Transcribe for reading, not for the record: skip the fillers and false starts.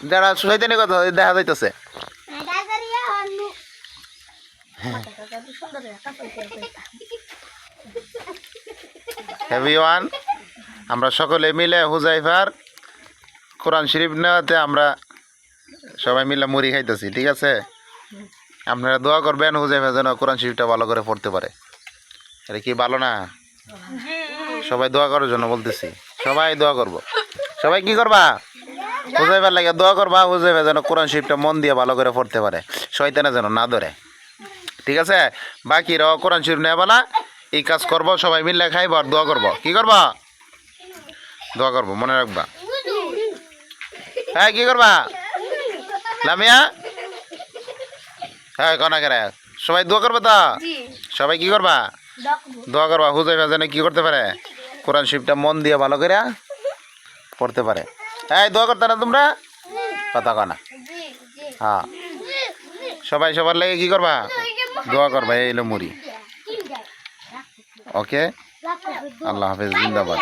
যারা শৈতানি কথা দেখা যাইতেছে এভরিওয়ান আমরা সকলে মিলে হুজাইফার কোরআন শরীফ নেওয়াতে আমরা সবাই মিলে মুড়ি খাইতেছি ঠিক আছে আপনারা দোয়া করবেন হুজাইফা যেন কোরআন শরীফটা ভালো করে পড়তে পারে এটা কি ভালো না সবাই দোয়া করার জন্য বলতেছি সবাই দোয়া করব সবাই কি করবা হুজাইফার লাগে দোয়া করবা হুজাইফা যেন কোরআন শরীফটা মন দিয়ে ভালো করে পড়তে পারে শয়তানে যেন না ধরে ঠিক আছে বাকিরাও কোরআন শরীফ নেবা না এই কাজ করবো সবাই মিলে খাইব আর দোয়া করবো কি করবা দোয়া করবো মনে রাখবা হ্যাঁ কি করবা লামিয়া হ্যাঁ কনা করে সবাই দোয়া করবো তো সবাই কি করবা দোয়া করবা হুজাইফা যেন কি করতে পারে কোরআন শরীফটা মন দিয়ে ভালো করে পড়তে পারে হ্যাঁ দোয়া করতে না তোমরা কথা কনা হ্যাঁ সবাই সবার লাগে কি করবা দোয়া করবা এই হলো মুড়ি ওকে আল্লাহ হাফেজ জিন্দাবাদ